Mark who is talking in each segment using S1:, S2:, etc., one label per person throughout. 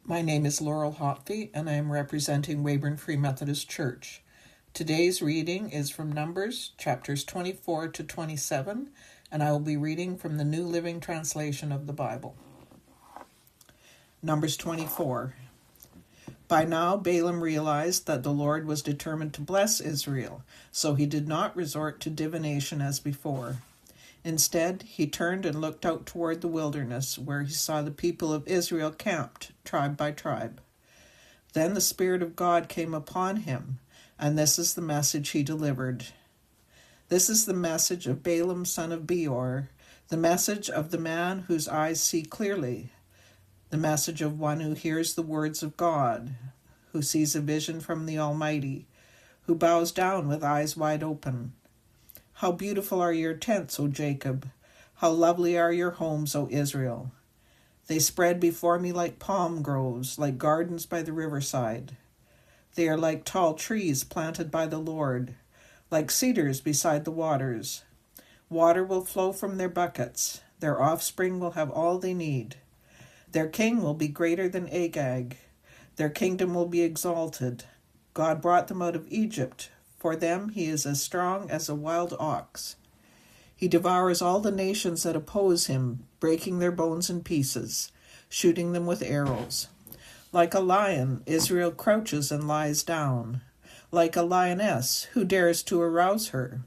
S1: My name is Laurel Hopfe, and I am representing Weyburn Free Methodist Church. Today's reading is from Numbers, chapters 24 to 27, and I will be reading from the New Living Translation of the Bible. Numbers 24. By now Balaam realized that the Lord was determined to bless Israel, so he did not resort to divination as before. Instead, he turned and looked out toward the wilderness, where he saw the people of Israel camped, tribe by tribe. Then the Spirit of God came upon him, and this is the message he delivered. This is the message of Balaam son of Beor, the message of the man whose eyes see clearly, the message of one who hears the words of God, who sees a vision from the Almighty, who bows down with eyes wide open. How beautiful are your tents, O Jacob! How lovely are your homes, O Israel! They spread before me like palm groves, like gardens by the riverside. They are like tall trees planted by the Lord, like cedars beside the waters. Water will flow from their buckets. Their offspring will have all they need. Their king will be greater than Agag. Their kingdom will be exalted. God brought them out of Egypt. For them he is as strong as a wild ox. He devours all the nations that oppose him, breaking their bones in pieces, shooting them with arrows. Like a lion, Israel crouches and lies down. Like a lioness, who dares to arouse her?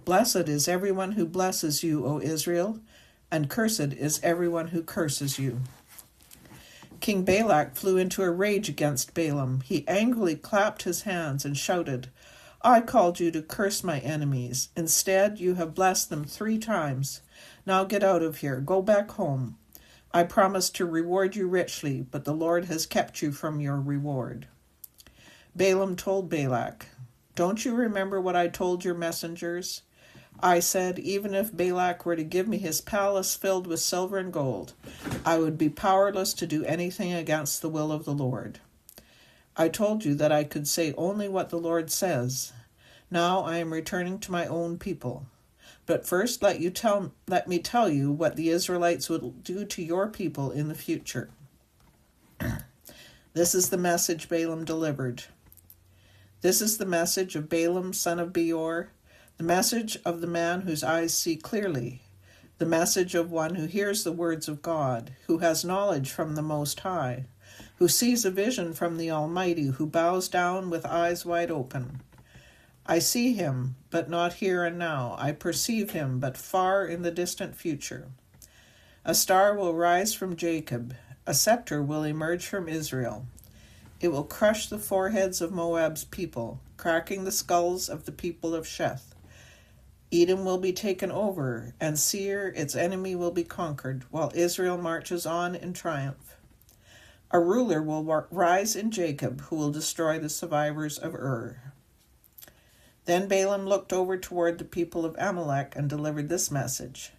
S1: Blessed is everyone who blesses you, O Israel, and cursed is everyone who curses you. King Balak flew into a rage against Balaam. He angrily clapped his hands and shouted, I called you to curse my enemies. Instead, you have blessed them 3 times. Now get out of here. Go back home. I promised to reward you richly, but the Lord has kept you from your reward. Balaam told Balak, Don't you remember what I told your messengers? I said, even if Balak were to give me his palace filled with silver and gold, I would be powerless to do anything against the will of the Lord. I told you that I could say only what the Lord says. Now I am returning to my own people. But first let me tell you what the Israelites will do to your people in the future. This is the message Balaam delivered. This is the message of Balaam son of Beor, the message of the man whose eyes see clearly, the message of one who hears the words of God, who has knowledge from the Most High, who sees a vision from the Almighty, who bows down with eyes wide open. I see him, but not here and now. I perceive him, but far in the distant future. A star will rise from Jacob. A scepter will emerge from Israel. It will crush the foreheads of Moab's people, cracking the skulls of the people of Sheth. Edom will be taken over, and Seir, its enemy, will be conquered, while Israel marches on in triumph. A ruler will rise in Jacob, who will destroy the survivors of Ur. Then Balaam looked over toward the people of Amalek and delivered this message.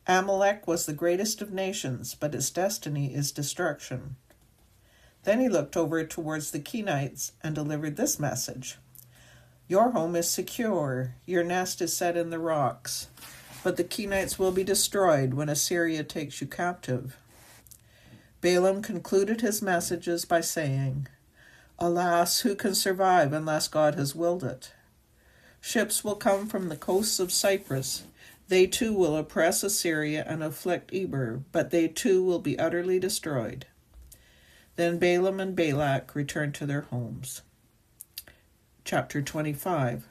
S1: Amalek was the greatest of nations, but its destiny is destruction. Then he looked over towards the Kenites and delivered this message. Your home is secure, your nest is set in the rocks, but the Kenites will be destroyed when Assyria takes you captive. Balaam concluded his messages by saying, Alas, who can survive unless God has willed it? Ships will come from the coasts of Cyprus. They too will oppress Assyria and afflict Eber, but they too will be utterly destroyed. Then Balaam and Balak returned to their homes. Chapter 25.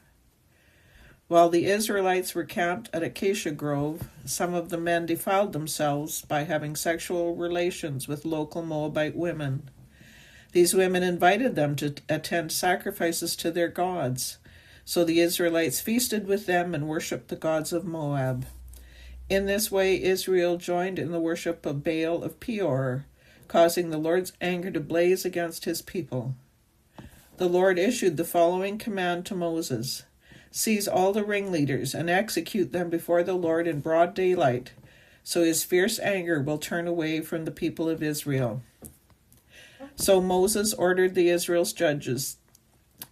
S1: While the Israelites were camped at Acacia Grove, some of the men defiled themselves by having sexual relations with local Moabite women. These women invited them to attend sacrifices to their gods, so the Israelites feasted with them and worshipped the gods of Moab. In this way Israel joined in the worship of Baal of Peor, causing the Lord's anger to blaze against his people. The Lord issued the following command to Moses. Seize all the ringleaders and execute them before the Lord in broad daylight, so his fierce anger will turn away from the people of Israel. So Moses ordered the Israel's judges,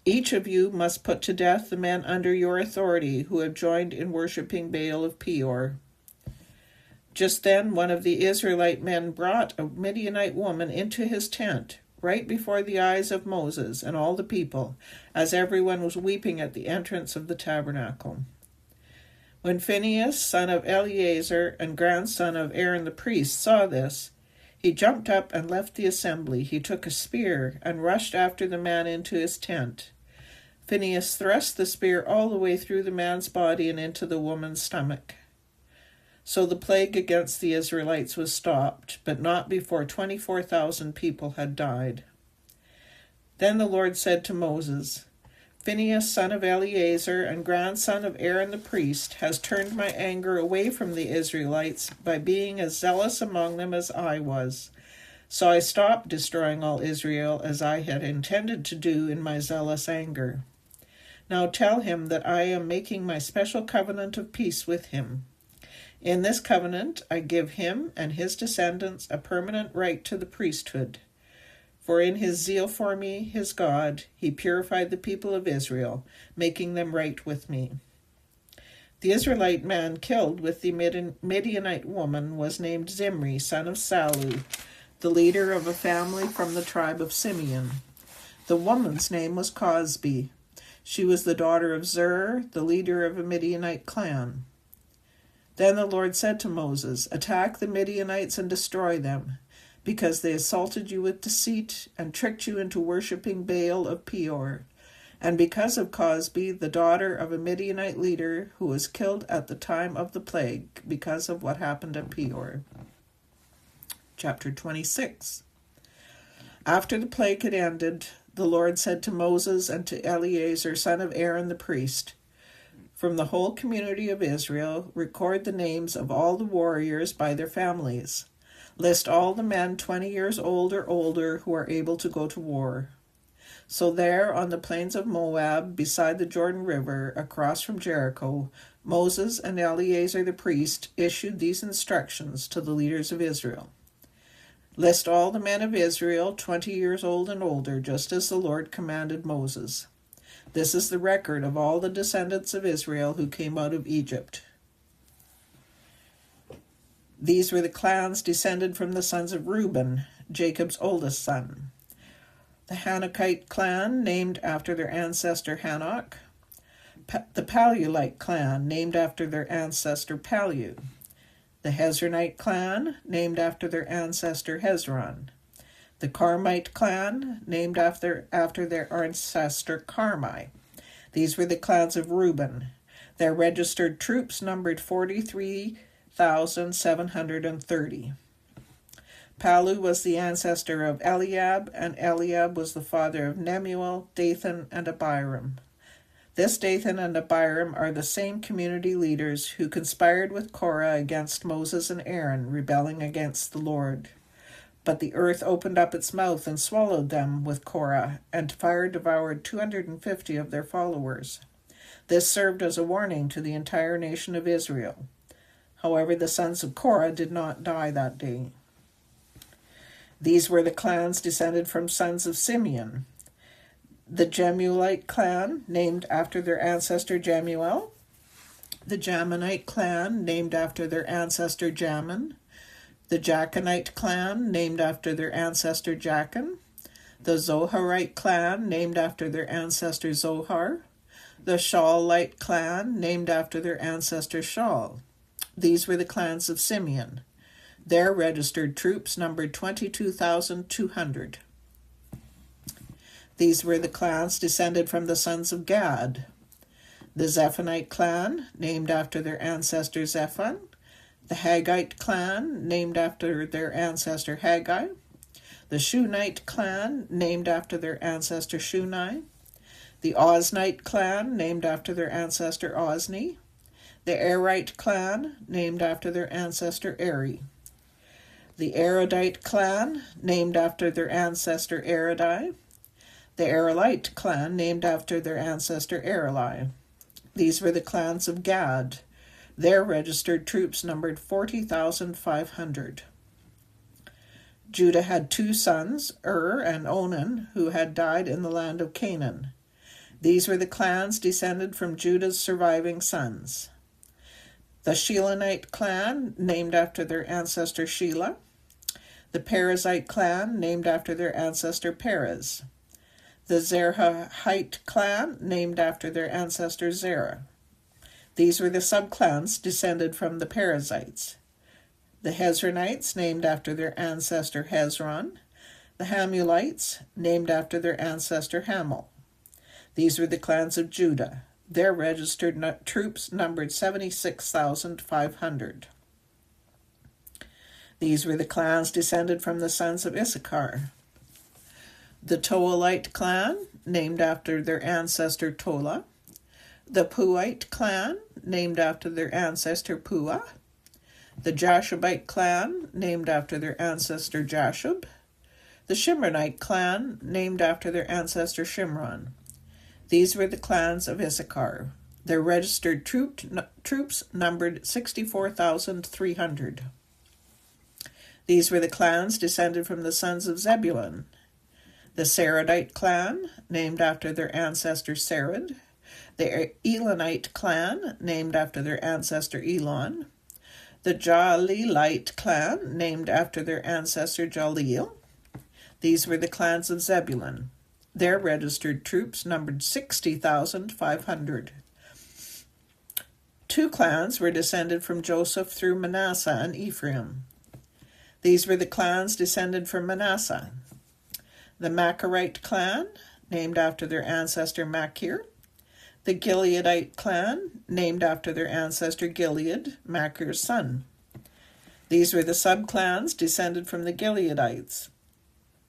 S1: Each of you must put to death the men under your authority who have joined in worshipping Baal of Peor. Just then one of the Israelite men brought a Midianite woman into his tent, right before the eyes of Moses and all the people, as everyone was weeping at the entrance of the tabernacle. When Phinehas, son of Eleazar and grandson of Aaron the priest, saw this, he jumped up and left the assembly. He took a spear and rushed after the man into his tent. Phinehas thrust the spear all the way through the man's body and into the woman's stomach. So the plague against the Israelites was stopped, but not before 24,000 people had died. Then the Lord said to Moses, Phinehas, son of Eleazar and grandson of Aaron the priest, has turned my anger away from the Israelites by being as zealous among them as I was. So I stopped destroying all Israel as I had intended to do in my zealous anger. Now tell him that I am making my special covenant of peace with him. In this covenant I give him and his descendants a permanent right to the priesthood. For in his zeal for me, his God, he purified the people of Israel, making them right with me. The Israelite man killed with the Midianite woman was named Zimri, son of Salu, the leader of a family from the tribe of Simeon. The woman's name was Cosbi. She was the daughter of Zur, the leader of a Midianite clan. Then the Lord said to Moses, Attack the Midianites and destroy them, because they assaulted you with deceit and tricked you into worshipping Baal of Peor, and because of Cosbi, the daughter of a Midianite leader who was killed at the time of the plague, because of what happened at Peor. Chapter 26. After the plague had ended, the Lord said to Moses and to Eleazar, son of Aaron the priest, From the whole community of Israel, record the names of all the warriors by their families. List all the men 20 years old or older who are able to go to war. So there, on the plains of Moab, beside the Jordan River, across from Jericho, Moses and Eleazar the priest issued these instructions to the leaders of Israel. List all the men of Israel 20 years old and older, just as the Lord commanded Moses. This is the record of all the descendants of Israel who came out of Egypt. These were the clans descended from the sons of Reuben, Jacob's oldest son. The Hanokite clan, named after their ancestor Hanok. The Paluite clan, named after their ancestor Palu. The Hezronite clan, named after their ancestor Hezron. The Carmite clan, named after their ancestor Carmi. These were the clans of Reuben. Their registered troops numbered 43,730. Palu was the ancestor of Eliab, and Eliab was the father of Nemuel, Dathan, and Abiram. This Dathan and Abiram are the same community leaders who conspired with Korah against Moses and Aaron, rebelling against the Lord. But the earth opened up its mouth and swallowed them with Korah, and fire devoured 250 of their followers. This served as a warning to the entire nation of Israel. However, the sons of Korah did not die that day. These were the clans descended from sons of Simeon. The Jemuelite clan, named after their ancestor Jemuel. The Jaminite clan, named after their ancestor Jamin. The Jachinite clan, named after their ancestor Jachin. The Zoharite clan, named after their ancestor Zohar. The Shaulite clan, named after their ancestor Shaul. These were the clans of Simeon. Their registered troops numbered 22,200. These were the clans descended from the sons of Gad. The Zephonite clan, named after their ancestor Zephon. The Haggite clan, named after their ancestor Haggai. The Shunite clan, named after their ancestor Shunai. The Oznite clan, named after their ancestor Ozni. The Arite clan, named after their ancestor Eri. The Arodite clan, named after their ancestor Arodai. The Arelite clan, named after their ancestor Areli. These were the clans of Gad. Their registered troops numbered 40,500. Judah had two sons, and Onan, who had died in the land of Canaan. These were the clans descended from Judah's surviving sons. The Shelanite clan, named after their ancestor Shelah. The Perezite clan, named after their ancestor Perez. The Zerahite clan, named after their ancestor Zerah. These were the subclans descended from the Perizzites. The Hezronites, named after their ancestor Hezron. The Hamulites, named after their ancestor Hamul. These were the clans of Judah. Their registered troops numbered 76,500. These were the clans descended from the sons of Issachar. The Toelite clan, named after their ancestor Tola. The Puite clan, named after their ancestor Pua. The Jashubite clan, named after their ancestor Jashub. The Shimronite clan, named after their ancestor Shimron. These were the clans of Issachar. Their registered troops numbered 64,300. These were the clans descended from the sons of Zebulun. The Saradite clan, named after their ancestor Sarad. The Elonite clan, named after their ancestor Elon. The Jalilite clan, named after their ancestor Jalil. These were the clans of Zebulun. Their registered troops numbered 60,500. 2 clans were descended from Joseph through Manasseh and Ephraim. These were the clans descended from Manasseh. The Machirite clan, named after their ancestor Machir. The Gileadite clan, named after their ancestor Gilead, Machir's son. These were the subclans descended from the Gileadites.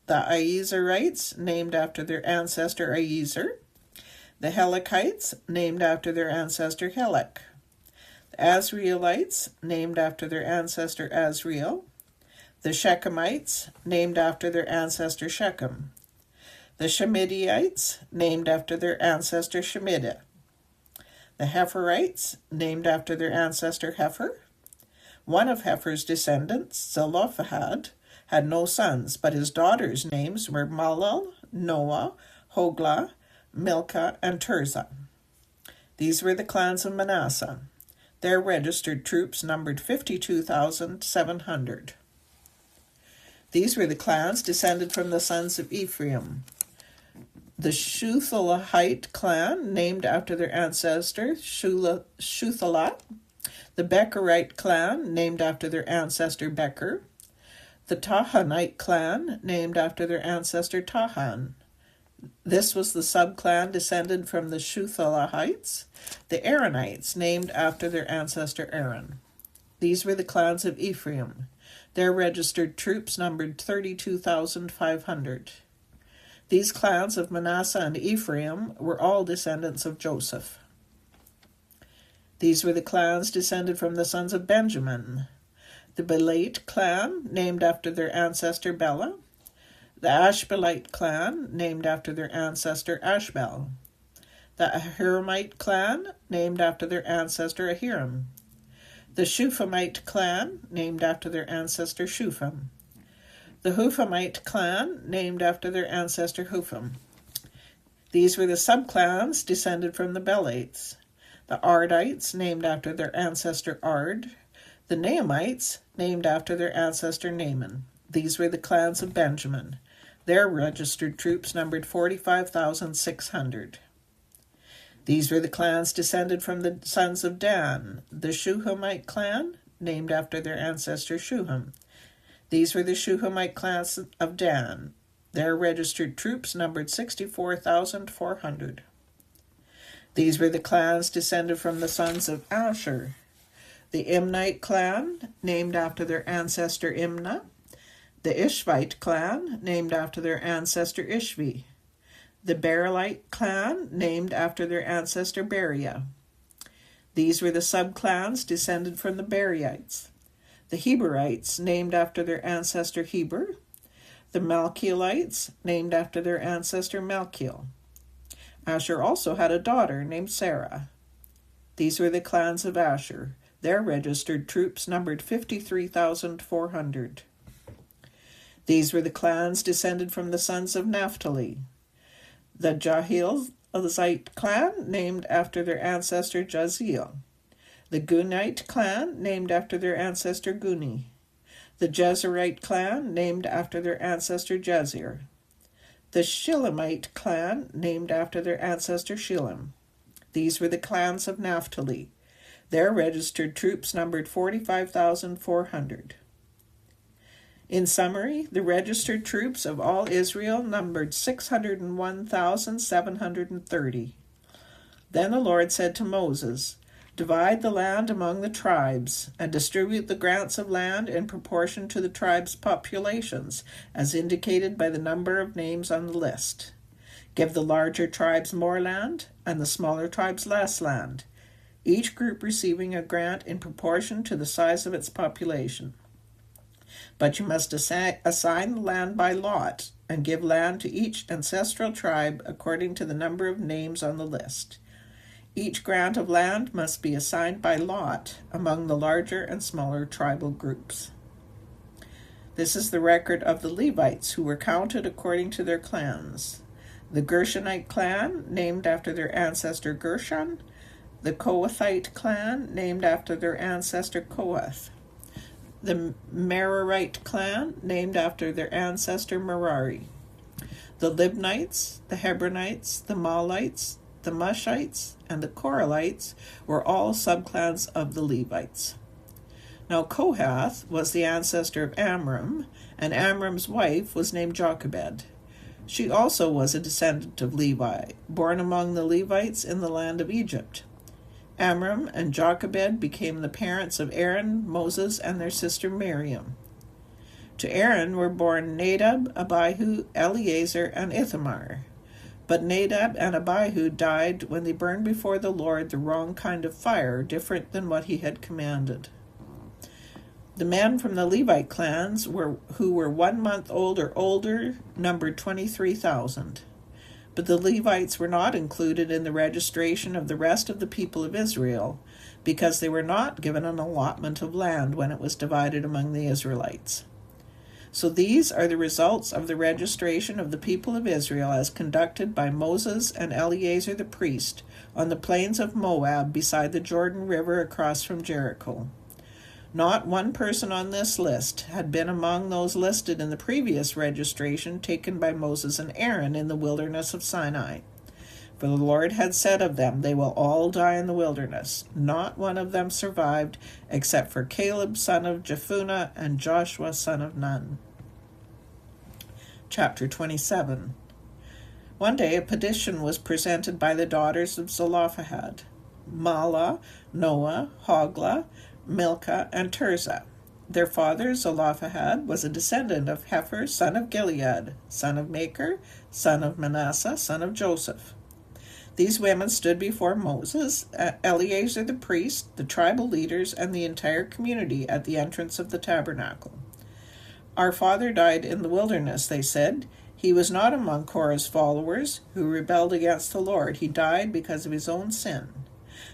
S1: The Iezerites, named after their ancestor Iezer. The Helekites, named after their ancestor Helek. The Azraelites, named after their ancestor Azrael. The Shechemites, named after their ancestor Shechem. The Shemidites, named after their ancestor Shemidah. The Hepherites, named after their ancestor Hepher. One of Hepher's descendants, Zelophehad, had no sons, but his daughters' names were Malal, Noah, Hoglah, Milcah, and Tirzah. These were the clans of Manasseh. Their registered troops numbered 52,700. These were the clans descended from the sons of Ephraim. The Shuthelahite clan, named after their ancestor Shuthelah. The Becherite clan, named after their ancestor Becher. The Tahanite clan, named after their ancestor Tahan. This was the subclan descended from the Shuthelahites. The Aaronites, named after their ancestor Aaron. These were the clans of Ephraim. Their registered troops numbered 32,500. These clans of Manasseh and Ephraim were all descendants of Joseph. These were the clans descended from the sons of Benjamin. The Belite clan, named after their ancestor Bela. The Ashbelite clan, named after their ancestor Ashbel. The Ahiramite clan, named after their ancestor Ahiram. The Shuphamite clan, named after their ancestor Shupham. The Huphamite clan, named after their ancestor Hupham. These were the subclans descended from the Belites. The Ardites, named after their ancestor Ard. The Naamites, named after their ancestor Naaman. These were the clans of Benjamin. Their registered troops numbered 45,600. These were the clans descended from the sons of Dan. The Shuhamite clan, named after their ancestor Shuham. These were the Shuhamite clans of Dan. Their registered troops numbered 64,400. These were the clans descended from the sons of Asher. The Imnite clan, named after their ancestor Imnah. The Ishvite clan, named after their ancestor Ishvi. The Berilite clan, named after their ancestor Beriah. These were the subclans descended from the Beriites. The Heberites, named after their ancestor Heber. The Malchielites, named after their ancestor Malchiel. Asher also had a daughter named Sarah. These were the clans of Asher. Their registered troops numbered 53,400. These were the clans descended from the sons of Naphtali. The Jahilzite clan, named after their ancestor Jaziel. The Gunite clan, named after their ancestor Guni. The Jezerite clan, named after their ancestor Jezer. The Shilemite clan, named after their ancestor Shilem. These were the clans of Naphtali. Their registered troops numbered 45,400. In summary, the registered troops of all Israel numbered 601,730. Then the Lord said to Moses, "Divide the land among the tribes, and distribute the grants of land in proportion to the tribes' populations, as indicated by the number of names on the list. Give the larger tribes more land, and the smaller tribes less land, each group receiving a grant in proportion to the size of its population. But you must assign the land by lot, and give land to each ancestral tribe according to the number of names on the list. Each grant of land must be assigned by lot among the larger and smaller tribal groups." This is the record of the Levites, who were counted according to their clans. The Gershonite clan, named after their ancestor Gershon. The Kohathite clan, named after their ancestor Kohath. The Merarite clan, named after their ancestor Merari. The Libnites, the Hebronites, the Malites, the Mushites, and the Koralites were all subclans of the Levites. Now Kohath was the ancestor of Amram, and Amram's wife was named Jochebed. She also was a descendant of Levi, born among the Levites in the land of Egypt. Amram and Jochebed became the parents of Aaron, Moses, and their sister Miriam. To Aaron were born Nadab, Abihu, Eleazar, and Ithamar. But Nadab and Abihu died when they burned before the Lord the wrong kind of fire, different than what he had commanded. The men from the Levite clans who were 1 month old or older numbered 23,000. But the Levites were not included in the registration of the rest of the people of Israel, because they were not given an allotment of land when it was divided among the Israelites. So these are the results of the registration of the people of Israel as conducted by Moses and Eleazar the priest on the plains of Moab beside the Jordan River across from Jericho. Not one person on this list had been among those listed in the previous registration taken by Moses and Aaron in the wilderness of Sinai. For the Lord had said of them, "They will all die in the wilderness." Not one of them survived, except for Caleb son of Jephunneh and Joshua son of Nun. Chapter 27. One day a petition was presented by the daughters of Zelophehad, Mahlah, Noah, Hoglah, Milcah, and Tirzah. Their father, Zelophehad, was a descendant of Hefer, son of Gilead, son of Machir, son of Manasseh, son of Joseph. These women stood before Moses, Eleazar the priest, the tribal leaders, and the entire community at the entrance of the tabernacle. "Our father died in the wilderness," they said. "He was not among Korah's followers who rebelled against the Lord. He died because of his own sin.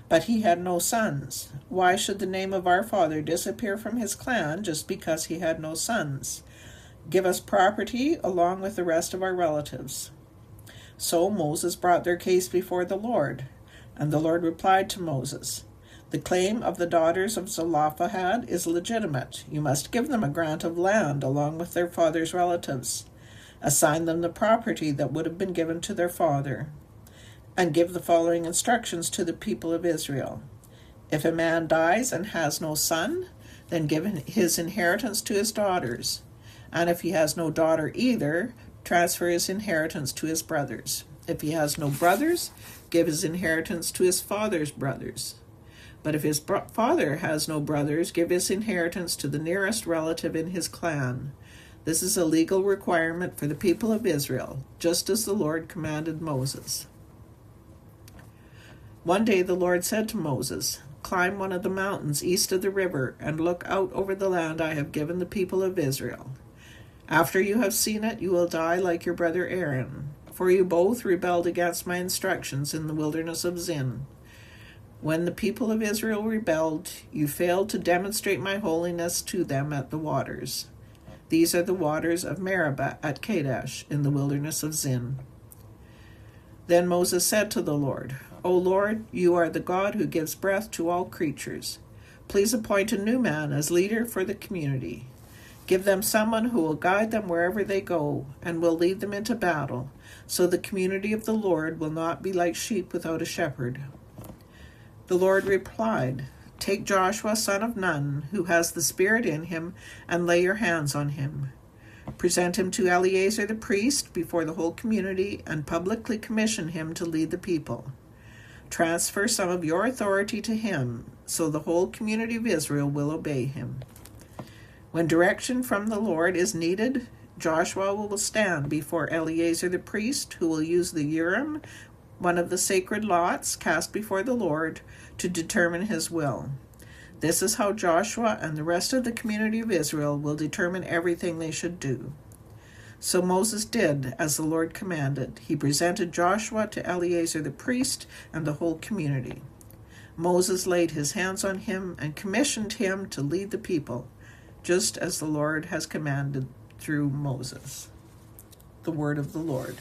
S1: But he had no sons. Why should the name of our father disappear from his clan just because he had no sons? Give us property along with the rest of our relatives." So Moses brought their case before the Lord, and the Lord replied to Moses, "The claim of the daughters of Zelophehad is legitimate. You must give them a grant of land along with their father's relatives. Assign them the property that would have been given to their father. And give the following instructions to the people of Israel. If a man dies and has no son, then give his inheritance to his daughters. And if he has no daughter either, transfer his inheritance to his brothers. If he has no brothers, give his inheritance to his father's brothers. But if his father has no brothers, give his inheritance to the nearest relative in his clan. This is a legal requirement for the people of Israel, just as the Lord commanded Moses." One day the Lord said to Moses, "Climb one of the mountains east of the river and look out over the land I have given the people of Israel. After you have seen it, you will die like your brother Aaron, for you both rebelled against my instructions in the wilderness of Zin. When the people of Israel rebelled, you failed to demonstrate my holiness to them at the waters. These are the waters of Meribah at Kadesh in the wilderness of Zin." Then Moses said to the Lord, O Lord, you are the God who gives breath to all creatures. Please appoint a new man as leader for the community. Give them someone who will guide them wherever they go and will lead them into battle, so the community of the Lord will not be like sheep without a shepherd. The Lord replied, Take Joshua, son of Nun, who has the Spirit in him, and lay your hands on him. Present him to Eleazar the priest before the whole community and publicly commission him to lead the people. Transfer some of your authority to him, so the whole community of Israel will obey him. When direction from the Lord is needed, Joshua will stand before Eleazar the priest, who will use the Urim, one of the sacred lots cast before the Lord, to determine his will. This is how Joshua and the rest of the community of Israel will determine everything they should do. So Moses did as the Lord commanded. He presented Joshua to Eleazar the priest and the whole community. Moses laid his hands on him and commissioned him to lead the people, just as the Lord has commanded through Moses. The word of the Lord.